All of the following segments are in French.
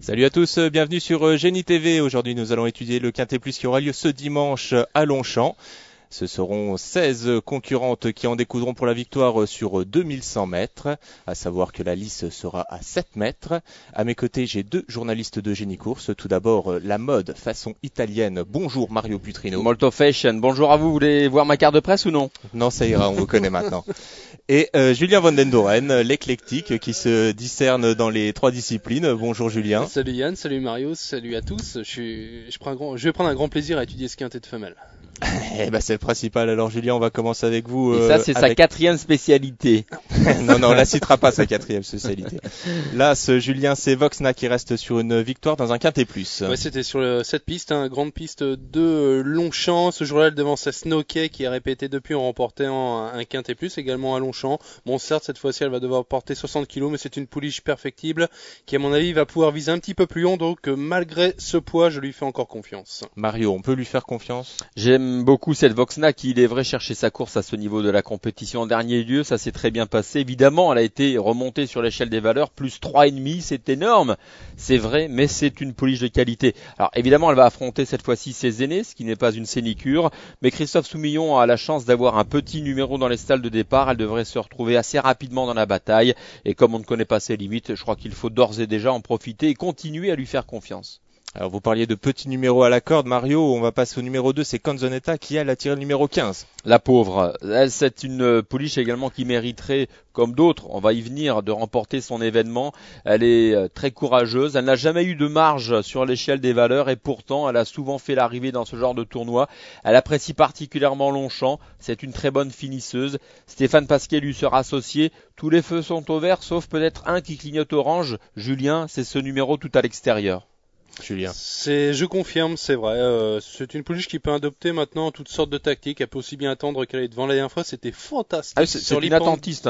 Salut à tous, bienvenue sur Génie TV. Aujourd'hui, nous allons étudier le Quintet Plus qui aura lieu ce dimanche à Longchamp. Ce seront 16 concurrentes qui en découdront pour la victoire sur 2100 mètres, à savoir que la lice sera à 7 mètres. À mes côtés, j'ai deux journalistes de Génie Course. Tout d'abord, la mode façon italienne. Bonjour Mario Putrino. Molto fashion. Bonjour à vous. Vous voulez voir ma carte de presse ou non? Non, ça ira, on vous connaît maintenant. Et Julien Van Den Doren, l'éclectique qui se discerne dans les trois disciplines. Bonjour Julien. Salut Yann, salut Mario, salut à tous. Je vais prendre un grand plaisir à étudier ce quintet de femelles. Eh ben c'est le principal. Alors Julien, on va commencer avec vous. Et ça, c'est sa quatrième spécialité. Non, on la citera pas, sa quatrième spécialité. Là, ce Julien, c'est Voxna qui reste sur une victoire dans un Quintet Plus. Ouais, c'était sur cette piste, grande piste de Longchamp. Ce jour-là, elle devance à Snowkey qui a répété depuis en remportant un Quintet Plus également à Longchamp. Bon, certes, cette fois-ci, elle va devoir porter 60 kg, mais c'est une pouliche perfectible qui, à mon avis, va pouvoir viser un petit peu plus haut. Donc, malgré ce poids, je lui fais encore confiance. Mario, on peut lui faire confiance? J'aime beaucoup cette Voxna qui, il est vrai, chercher sa course à ce niveau de la compétition en dernier lieu. Ça s'est très bien passé. Évidemment, elle a été remontée sur l'échelle des valeurs, plus 3,5, c'est énorme. C'est vrai, mais c'est une pouliche de qualité. Alors, évidemment, elle va affronter cette fois-ci ses aînés, ce qui n'est pas une sénicure. Mais Christophe Soumillon a la chance d'avoir un petit numéro dans les stalles de départ. Elle devrait se retrouver assez rapidement dans la bataille. Et comme on ne connaît pas ses limites, je crois qu'il faut d'ores et déjà en profiter et continuer à lui faire confiance. Alors vous parliez de petits numéros à la corde, Mario, on va passer au numéro 2, c'est Canzonetta qui elle a tiré le numéro 15. La pauvre, elle c'est une pouliche également qui mériterait, comme d'autres, on va y venir, de remporter son événement. Elle est très courageuse, elle n'a jamais eu de marge sur l'échelle des valeurs et pourtant elle a souvent fait l'arrivée dans ce genre de tournoi. Elle apprécie particulièrement Longchamp, c'est une très bonne finisseuse. Stéphane Pasquier lui sera associé, tous les feux sont au vert sauf peut-être un qui clignote orange. Julien, c'est ce numéro tout à l'extérieur. Julien. Je confirme, c'est vrai. C'est une pouliche qui peut adopter maintenant toutes sortes de tactiques. Elle peut aussi bien attendre qu'elle est devant. La dernière fois, c'était fantastique. Ah, c'est une attentiste.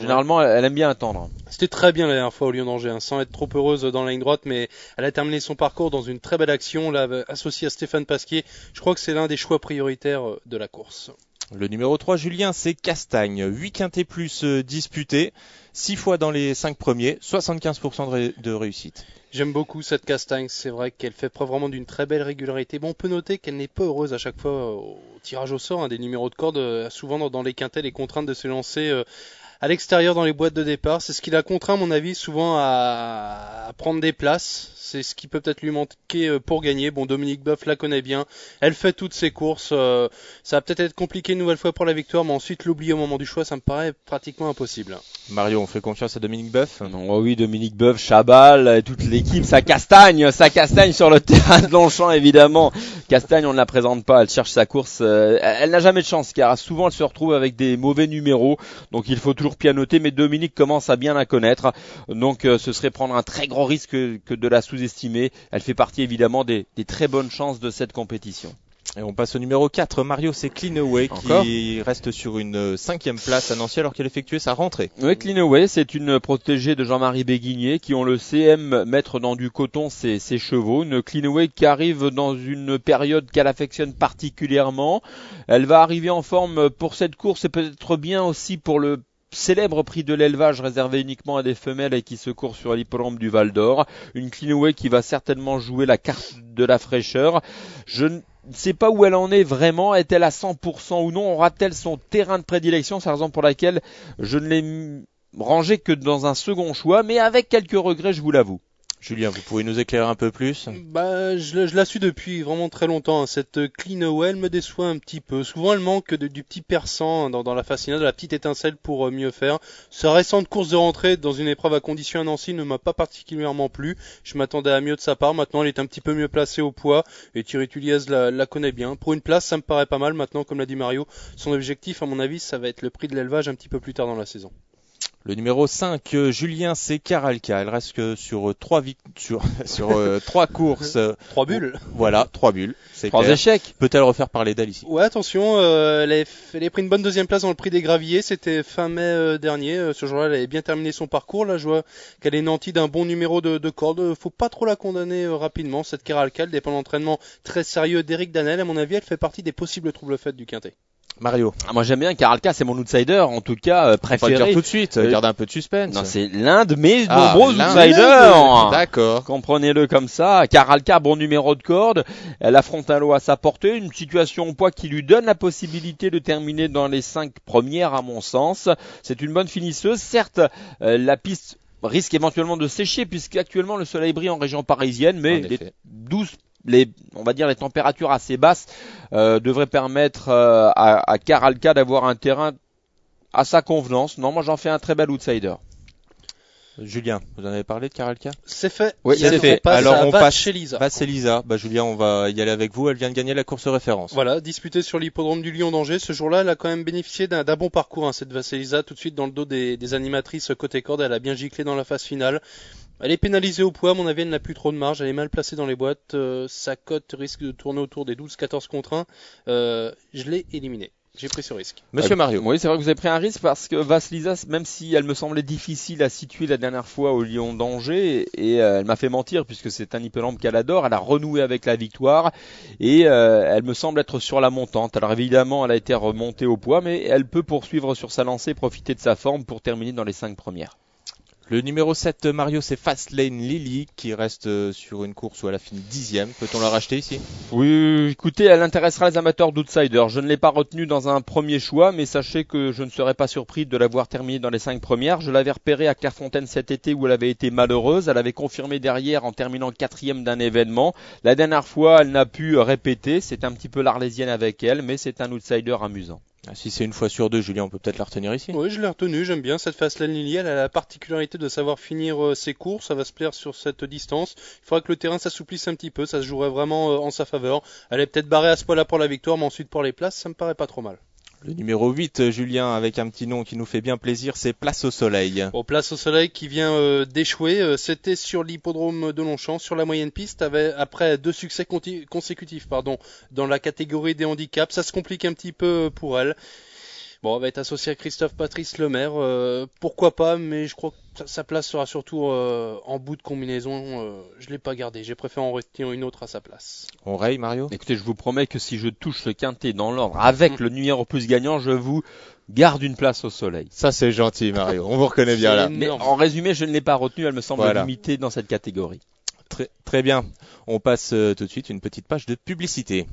Généralement, elle aime bien attendre. C'était très bien la dernière fois au Lion d'Angers, sans être trop heureuse dans la ligne droite, mais elle a terminé son parcours dans une très belle action, là, associée à Stéphane Pasquier. Je crois que c'est l'un des choix prioritaires de la course. Le numéro 3, Julien, c'est Castagne. 8 quintés plus disputés, 6 fois dans les 5 premiers, 75% de réussite. J'aime beaucoup cette Castagne, c'est vrai qu'elle fait preuve vraiment d'une très belle régularité. Bon, on peut noter qu'elle n'est pas heureuse à chaque fois au tirage au sort, des numéros de corde, souvent dans les quintets, les contraintes de se lancer à l'extérieur dans les boîtes de départ. C'est ce qui la contraint, à mon avis, souvent à prendre des places. C'est ce qui peut peut-être lui manquer pour gagner. Bon, Dominique Boeuf la connaît bien. Elle fait toutes ses courses. Ça va peut-être être compliqué une nouvelle fois pour la victoire, mais ensuite l'oublier au moment du choix, ça me paraît pratiquement impossible. Mario, on fait confiance à Dominique Boeuf? Oh oui, Dominique Boeuf, Chabal, toute l'équipe, ça castagne sur le terrain de Longchamp, évidemment. Castagne, on ne la présente pas, elle cherche sa course. Elle n'a jamais de chance, car souvent elle se retrouve avec des mauvais numéros. Donc il faut toujours pianoter, mais Dominique commence à bien la connaître. Donc ce serait prendre un très gros risque que de la sous-estimer. Elle fait partie évidemment des très bonnes chances de cette compétition. Et on passe au numéro 4, Mario, c'est Clean Away qui reste sur une 5e place à Nancy alors qu'elle effectuait sa rentrée. Oui, Clean Away, c'est une protégée de Jean-Marie Béguigné qui, on le sait, aime mettre dans du coton ses chevaux. Une Clean Away qui arrive dans une période qu'elle affectionne particulièrement. Elle va arriver en forme pour cette course et peut-être bien aussi pour le célèbre prix de l'élevage réservé uniquement à des femelles et qui se court sur l'hippodrome du Val d'Or. Une Clean Away qui va certainement jouer la carte de la fraîcheur. Je ne sais pas où elle en est vraiment. Est-elle à 100% ou non? Aura-t-elle son terrain de prédilection? C'est la raison pour laquelle je ne l'ai rangée que dans un second choix, mais avec quelques regrets, je vous l'avoue. Julien, vous pouvez nous éclairer un peu plus? Je la suis depuis vraiment très longtemps. Cette Clean Away, elle me déçoit un petit peu. Souvent, elle manque du petit perçant dans la fascination, de la petite étincelle pour mieux faire. Sa récente course de rentrée dans une épreuve à condition à Nancy ne m'a pas particulièrement plu. Je m'attendais à mieux de sa part. Maintenant, elle est un petit peu mieux placée au poids. Et Thierry Tuliez la connaît bien. Pour une place, ça me paraît pas mal. Maintenant, comme l'a dit Mario, son objectif, à mon avis, ça va être le prix de l'élevage un petit peu plus tard dans la saison. Le numéro 5, Julien, c'est Caralca. Elle reste que sur 3 courses. 3 bulles. Voilà, 3 bulles. 3 échecs. Peut-elle refaire parler d'elle ici? Ouais, attention, elle a pris une bonne deuxième place dans le prix des Graviers. C'était fin mai dernier. Ce jour-là, elle avait bien terminé son parcours. Là, je vois qu'elle est nantie d'un bon numéro de corde. Faut pas trop la condamner rapidement. Cette Caralca, elle dépend d'entraînement très sérieux d'Éric Danel. À mon avis, elle fait partie des possibles troubles faits du quintet. Mario. Moi j'aime bien Caralca, c'est mon outsider, en tout cas Faut pas le préféré. dire tout de suite, garde un peu de suspense. Non, c'est l'un de mes Ah, nombreux l'un outsiders. D'accord. Comprenez-le comme ça. Caralca, bon numéro de corde. Elle affronte un lot à sa portée. Une situation au poids qui lui donne la possibilité de terminer dans les 5 premières, à mon sens. C'est une bonne finisseuse. Certes, la piste risque éventuellement de sécher puisqu'actuellement le soleil brille en région parisienne, mais on va dire les températures assez basses devraient permettre à Caralca d'avoir un terrain à sa convenance. Non, moi j'en fais un très bel outsider. Julien, vous en avez parlé de Caralca? C'est fait. Oui, c'est fait. Alors on passe chez Lisa. C'est Lisa. Julien, on va y aller avec vous. Elle vient de gagner la course référence. Voilà, disputée sur l'hippodrome du Lion d'Angers. Ce jour-là, elle a quand même bénéficié d'un bon parcours, hein, cette Vasselisa. Tout de suite dans le dos des animatrices côté corde. Elle a bien giclé dans la phase finale. Elle est pénalisée au poids. À mon avis, elle n'a plus trop de marge. Elle est mal placée dans les boîtes. Sa cote risque de tourner autour des 12-14 contre 1. Je l'ai éliminée. J'ai pris ce risque. Monsieur Mario. Oui, c'est vrai que vous avez pris un risque parce que Vasselisa, même si elle me semblait difficile à situer la dernière fois au Lion d'Angers, et elle m'a fait mentir puisque c'est un hippodrome qu'elle adore, elle a renoué avec la victoire et elle me semble être sur la montante. Alors évidemment, elle a été remontée au poids, mais elle peut poursuivre sur sa lancée, profiter de sa forme pour terminer dans les 5 premières. Le numéro 7, Mario, c'est Fastlane Lily qui reste sur une course où elle a fini 10e. Peut-on la racheter ici? Oui, écoutez, elle intéressera les amateurs d'outsider. Je ne l'ai pas retenue dans un premier choix, mais sachez que je ne serais pas surpris de l'avoir terminée dans les 5 premières. Je l'avais repérée à Clairefontaine cet été où elle avait été malheureuse. Elle avait confirmé derrière en terminant 4e d'un événement. La dernière fois, elle n'a pu répéter. C'est un petit peu l'arlésienne avec elle, mais c'est un outsider amusant. Si c'est une fois sur deux, Julien, on peut peut-être la retenir ici. Oui, je l'ai retenue, j'aime bien cette Fastlane Lily. Elle a la particularité de savoir finir ses courses. Ça va se plaire sur cette distance. Il faudra que le terrain s'assouplisse un petit peu. Ça se jouerait vraiment en sa faveur. Elle est peut-être barrée à ce point-là pour la victoire, mais ensuite pour les places, ça me paraît pas trop mal. Le numéro 8, Julien, avec un petit nom qui nous fait bien plaisir, c'est Place au Soleil. Au Place au Soleil qui vient d'échouer. C'était sur l'hippodrome de Longchamp, sur la moyenne piste, après 2 succès consécutifs dans la catégorie des handicaps. Ça se complique un petit peu pour elle. Bon, elle va être associée à Christophe Patrice Lemaire. Pourquoi pas, mais je crois que sa place sera surtout en bout de combinaison. Je l'ai pas gardée. J'ai préféré en retenir une autre à sa place. On raye, Mario? Écoutez, je vous promets que si je touche le quintet dans l'ordre avec le numéro plus gagnant, je vous garde une place au soleil. Ça, c'est gentil, Mario. On vous reconnaît bien là. Mais en résumé, je ne l'ai pas retenue. Elle me semble limitée dans cette catégorie. Très bien. On passe tout de suite une petite page de publicité.